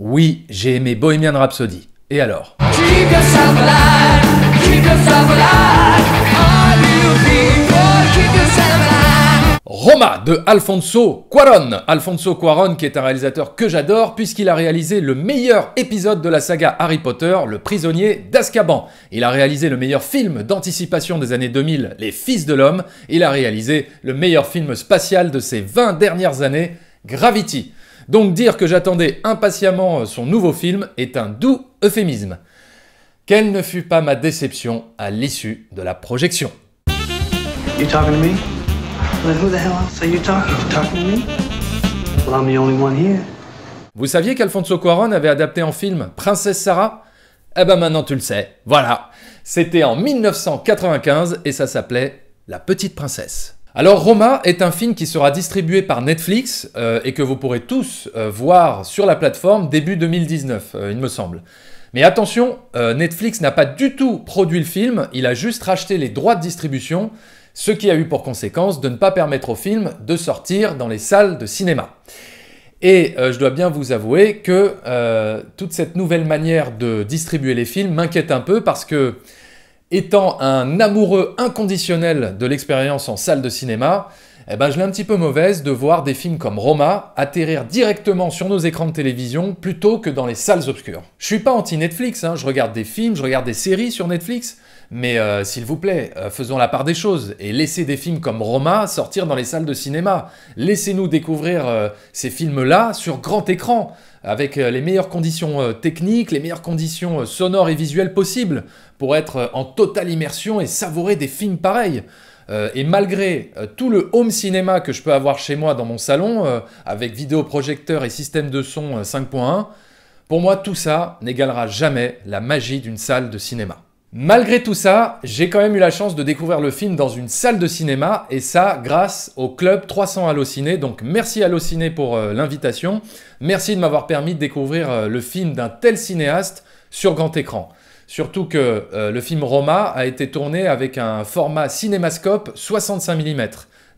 Oui, j'ai aimé Bohemian Rhapsody. Et alors? Keep yourself alive, keep yourself alive. All you people, keep yourself alive. Roma de Alfonso Cuarón. Alfonso Cuarón qui est un réalisateur que j'adore puisqu'il a réalisé le meilleur épisode de la saga Harry Potter, Le Prisonnier d'Azkaban. Il a réalisé le meilleur film d'anticipation des années 2000, Les Fils de l'Homme. Il a réalisé le meilleur film spatial de ces 20 dernières années, Gravity. Donc dire que j'attendais impatiemment son nouveau film est un doux euphémisme. Quelle ne fut pas ma déception à l'issue de la projection. You talking to me? Well, who the hell else are you talking to? Talking to me? Well, I'm the only one here. Vous saviez qu'Alfonso Cuarón avait adapté en film Princesse Sarah? Eh ben maintenant tu le sais, voilà. C'était en 1995 et ça s'appelait La Petite Princesse. Alors Roma est un film qui sera distribué par Netflix et que vous pourrez tous voir sur la plateforme début 2019, il me semble. Mais attention, Netflix n'a pas du tout produit le film, il a juste racheté les droits de distribution, ce qui a eu pour conséquence de ne pas permettre au film de sortir dans les salles de cinéma. Et je dois bien vous avouer que toute cette nouvelle manière de distribuer les films m'inquiète un peu parce que, étant un amoureux inconditionnel de l'expérience en salle de cinéma, eh ben je l'ai un petit peu mauvaise de voir des films comme Roma atterrir directement sur nos écrans de télévision plutôt que dans les salles obscures. Je suis pas anti-Netflix, hein, je regarde des films, je regarde des séries sur Netflix, mais s'il vous plaît, faisons la part des choses et laissez des films comme Roma sortir dans les salles de cinéma. Laissez-nous découvrir ces films-là sur grand écran, avec les meilleures conditions techniques, les meilleures conditions sonores et visuelles possibles, pour être en totale immersion et savourer des films pareils. Et malgré tout le home cinéma que je peux avoir chez moi dans mon salon, avec vidéoprojecteur et système de son 5.1, pour moi tout ça n'égalera jamais la magie d'une salle de cinéma. Malgré tout ça, j'ai quand même eu la chance de découvrir le film dans une salle de cinéma, et ça grâce au club 300 Allociné. Donc merci Allociné pour l'invitation, merci de m'avoir permis de découvrir le film d'un tel cinéaste sur grand écran. Surtout que le film Roma a été tourné avec un format cinémascope 65 mm.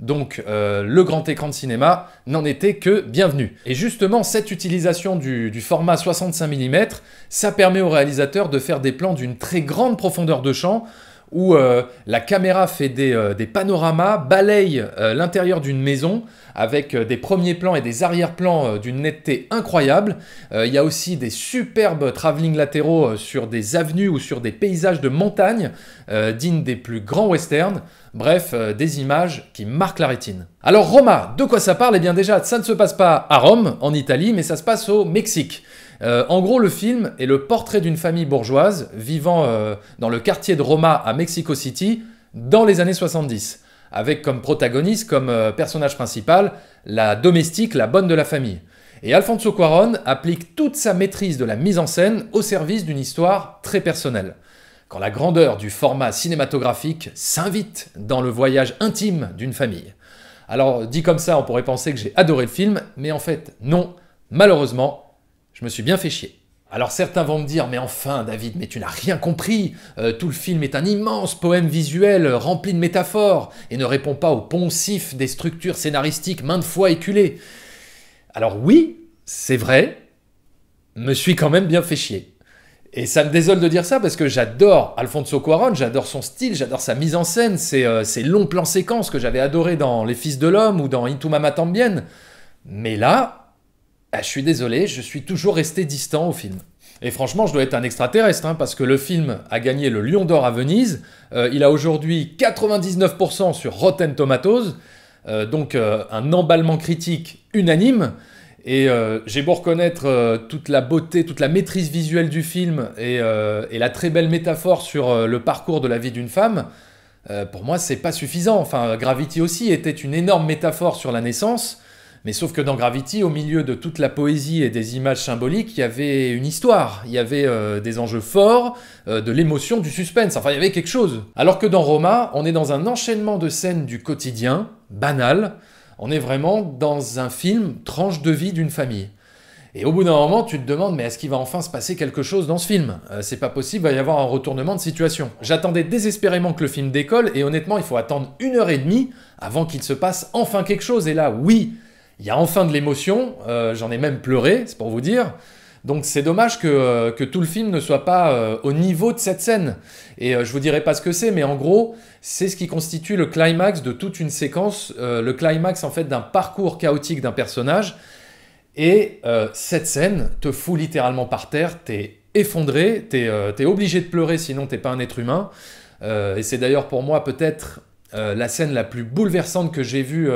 Donc le grand écran de cinéma n'en était que bienvenu. Et justement, cette utilisation du format 65 mm, ça permet au réalisateur de faire des plans d'une très grande profondeur de champ, où la caméra fait des panoramas, balaye l'intérieur d'une maison, avec des premiers plans et des arrière-plans d'une netteté incroyable. Il y a aussi des superbes travelling latéraux sur des avenues ou sur des paysages de montagne, dignes des plus grands westerns. Bref, des images qui marquent la rétine. Alors Roma, de quoi ça parle? Eh bien déjà, ça ne se passe pas à Rome, en Italie, mais ça se passe au Mexique. En gros, le film est le portrait d'une famille bourgeoise vivant dans le quartier de Roma à Mexico City dans les années 70, avec comme protagoniste, comme personnage principal, la domestique, la bonne de la famille. Et Alfonso Cuarón applique toute sa maîtrise de la mise en scène au service d'une histoire très personnelle. Quand la grandeur du format cinématographique s'invite dans le voyage intime d'une famille. Alors, dit comme ça, on pourrait penser que j'ai adoré le film, mais en fait, non, malheureusement, je me suis bien fait chier. Alors certains vont me dire « Mais enfin, David, mais tu n'as rien compris, tout le film est un immense poème visuel rempli de métaphores et ne répond pas au poncif des structures scénaristiques maintes fois éculées. » Alors oui, c'est vrai, me suis quand même bien fait chier. Et ça me désole de dire ça parce que j'adore Alfonso Cuarón, j'adore son style, j'adore sa mise en scène, ces longs plans séquences que j'avais adorés dans Les Fils de l'Homme ou dans Into Mama Tambien. Mais là, je suis désolé, je suis toujours resté distant au film. Et franchement, je dois être un extraterrestre, hein, parce que le film a gagné le Lion d'Or à Venise, il a aujourd'hui 99% sur Rotten Tomatoes, donc un emballement critique unanime. Et j'ai beau reconnaître toute la beauté, toute la maîtrise visuelle du film et la très belle métaphore sur le parcours de la vie d'une femme, pour moi c'est pas suffisant. Enfin, Gravity aussi était une énorme métaphore sur la naissance, mais sauf que dans Gravity, au milieu de toute la poésie et des images symboliques, il y avait une histoire, il y avait des enjeux forts, de l'émotion, du suspense, enfin il y avait quelque chose. Alors que dans Roma, on est dans un enchaînement de scènes du quotidien, banal. On est vraiment dans un film tranche de vie d'une famille. Et au bout d'un moment, tu te demandes, mais est-ce qu'il va enfin se passer quelque chose dans ce film? C'est pas possible, il va y avoir un retournement de situation. J'attendais désespérément que le film décolle, et honnêtement, il faut attendre 1h30 avant qu'il se passe enfin quelque chose. Et là, oui, il y a enfin de l'émotion, j'en ai même pleuré, c'est pour vous dire. Donc c'est dommage que tout le film ne soit pas au niveau de cette scène. Et je vous dirai pas ce que c'est, mais en gros, c'est ce qui constitue le climax de toute une séquence, le climax en fait d'un parcours chaotique d'un personnage. Et cette scène te fout littéralement par terre, t'es effondré, t'es obligé de pleurer sinon t'es pas un être humain. Et c'est d'ailleurs pour moi peut-être la scène la plus bouleversante que j'ai vue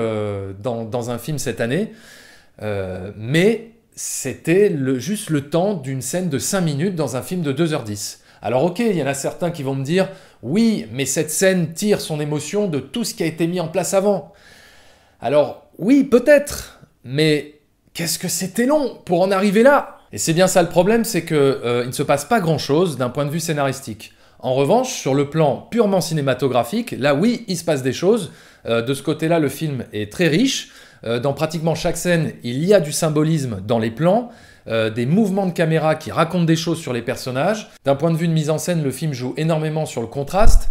dans un film cette année. Mais c'était juste le temps d'une scène de 5 minutes dans un film de 2h10. Alors ok, il y en a certains qui vont me dire « Oui, mais cette scène tire son émotion de tout ce qui a été mis en place avant. » Alors oui, peut-être, mais qu'est-ce que c'était long pour en arriver là? Et c'est bien ça le problème, c'est qu'il ne se passe pas grand-chose d'un point de vue scénaristique. En revanche, sur le plan purement cinématographique, là oui, il se passe des choses. De ce côté-là, le film est très riche. Dans pratiquement chaque scène, il y a du symbolisme dans les plans, des mouvements de caméra qui racontent des choses sur les personnages. D'un point de vue de mise en scène, le film joue énormément sur le contraste,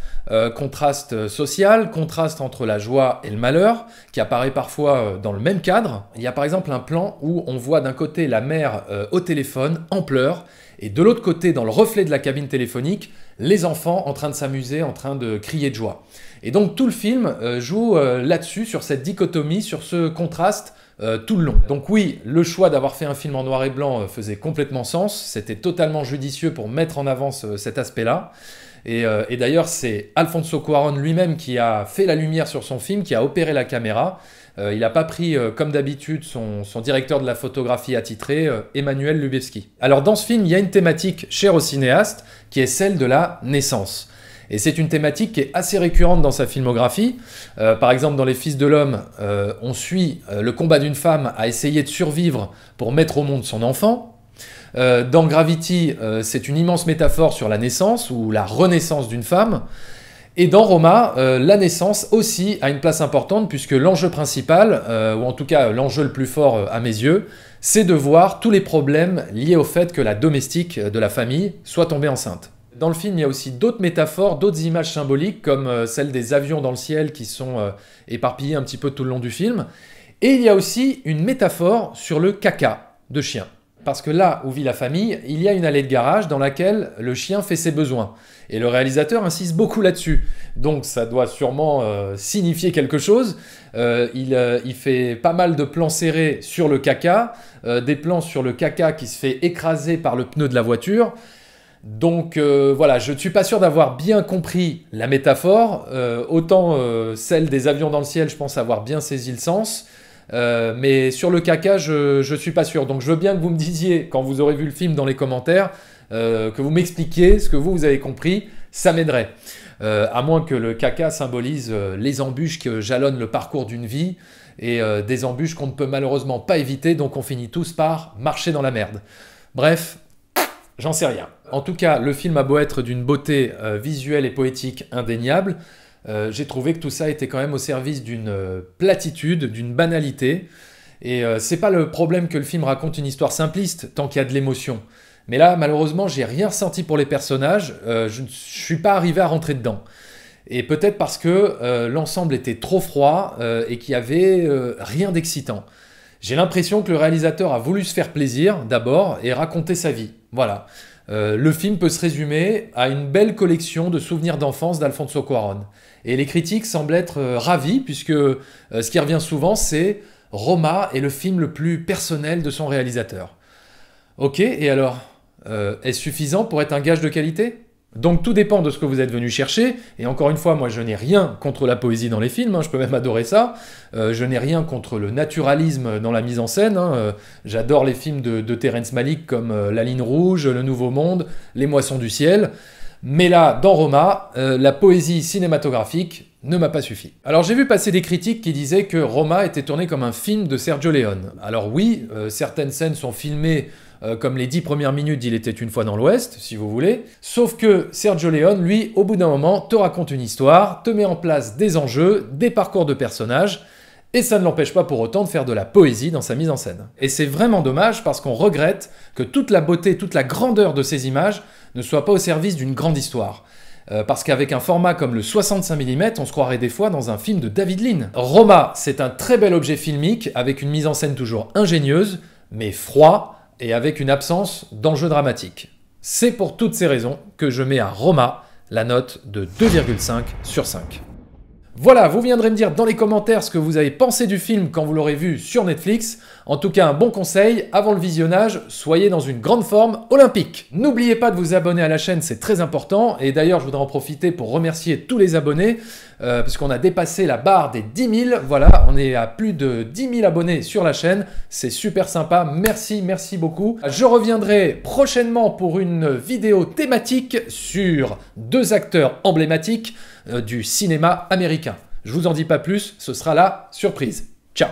contraste social, contraste entre la joie et le malheur, qui apparaît parfois dans le même cadre. Il y a par exemple un plan où on voit d'un côté la mère au téléphone, en pleurs, et de l'autre côté, dans le reflet de la cabine téléphonique, les enfants en train de s'amuser, en train de crier de joie. Et donc tout le film joue là-dessus, sur cette dichotomie, sur ce contraste tout le long. Donc oui, le choix d'avoir fait un film en noir et blanc faisait complètement sens, c'était totalement judicieux pour mettre en avant cet aspect-là. Et d'ailleurs, c'est Alfonso Cuarón lui-même qui a fait la lumière sur son film, qui a opéré la caméra. Il n'a pas pris, comme d'habitude, son directeur de la photographie attitré, Emmanuel Lubezki. Alors dans ce film, il y a une thématique chère au cinéaste, qui est celle de la naissance. Et c'est une thématique qui est assez récurrente dans sa filmographie. Par exemple, dans Les Fils de l'Homme, on suit le combat d'une femme à essayer de survivre pour mettre au monde son enfant. Dans Gravity, c'est une immense métaphore sur la naissance ou la renaissance d'une femme. Et dans Roma, la naissance aussi a une place importante puisque l'enjeu principal, ou en tout cas l'enjeu le plus fort à mes yeux, c'est de voir tous les problèmes liés au fait que la domestique de la famille soit tombée enceinte. Dans le film, il y a aussi d'autres métaphores, d'autres images symboliques, comme celle des avions dans le ciel qui sont éparpillés un petit peu tout le long du film. Et il y a aussi une métaphore sur le caca de chien. Parce que là où vit la famille, il y a une allée de garage dans laquelle le chien fait ses besoins. Et le réalisateur insiste beaucoup là-dessus. Donc ça doit sûrement signifier quelque chose. Il fait pas mal de plans serrés sur le caca, des plans sur le caca qui se fait écraser par le pneu de la voiture. Donc voilà, je ne suis pas sûr d'avoir bien compris la métaphore. Autant celle des avions dans le ciel, je pense avoir bien saisi le sens. Mais sur le caca, je suis pas sûr. Donc je veux bien que vous me disiez, quand vous aurez vu le film dans les commentaires, que vous m'expliquiez ce que vous avez compris, ça m'aiderait. À moins que le caca symbolise les embûches que jalonnent le parcours d'une vie, et des embûches qu'on ne peut malheureusement pas éviter, donc on finit tous par marcher dans la merde. Bref, j'en sais rien. En tout cas, le film a beau être d'une beauté visuelle et poétique indéniable, j'ai trouvé que tout ça était quand même au service d'une platitude, d'une banalité. Et c'est pas le problème que le film raconte une histoire simpliste, tant qu'il y a de l'émotion. Mais là, malheureusement, j'ai rien ressenti pour les personnages, je ne suis pas arrivé à rentrer dedans. Et peut-être parce que l'ensemble était trop froid et qu'il y avait rien d'excitant. J'ai l'impression que le réalisateur a voulu se faire plaisir, d'abord, et raconter sa vie. Voilà. Le film peut se résumer à une belle collection de souvenirs d'enfance d'Alfonso Cuarón. Et les critiques semblent être ravis, puisque ce qui revient souvent, c'est « Roma est le film le plus personnel de son réalisateur ». Ok, et alors, est-ce suffisant pour être un gage de qualité ? Donc tout dépend de ce que vous êtes venu chercher, et encore une fois, moi je n'ai rien contre la poésie dans les films, je peux même adorer ça, je n'ai rien contre le naturalisme dans la mise en scène, j'adore les films de Terrence Malick comme La Ligne Rouge, Le Nouveau Monde, Les Moissons du Ciel, mais là, dans Roma, la poésie cinématographique ne m'a pas suffi. Alors j'ai vu passer des critiques qui disaient que Roma était tourné comme un film de Sergio Leone. Alors oui, certaines scènes sont filmées comme les 10 premières minutes d'Il était une fois dans l'Ouest, si vous voulez. Sauf que Sergio Leone, lui, au bout d'un moment, te raconte une histoire, te met en place des enjeux, des parcours de personnages, et ça ne l'empêche pas pour autant de faire de la poésie dans sa mise en scène. Et c'est vraiment dommage parce qu'on regrette que toute la beauté, toute la grandeur de ces images ne soit pas au service d'une grande histoire. Parce qu'avec un format comme le 65 mm, on se croirait des fois dans un film de David Lean. Roma, c'est un très bel objet filmique avec une mise en scène toujours ingénieuse, mais froid, et avec une absence d'enjeu dramatique. C'est pour toutes ces raisons que je mets à Roma la note de 2,5 sur 5. Voilà, vous viendrez me dire dans les commentaires ce que vous avez pensé du film quand vous l'aurez vu sur Netflix. En tout cas, un bon conseil, avant le visionnage, soyez dans une grande forme olympique. N'oubliez pas de vous abonner à la chaîne, c'est très important. Et d'ailleurs, je voudrais en profiter pour remercier tous les abonnés, puisqu'on a dépassé la barre des 10 000. Voilà, on est à plus de 10 000 abonnés sur la chaîne. C'est super sympa, merci, merci beaucoup. Je reviendrai prochainement pour une vidéo thématique sur 2 acteurs emblématiques du cinéma américain. Je vous en dis pas plus, ce sera la surprise. Ciao!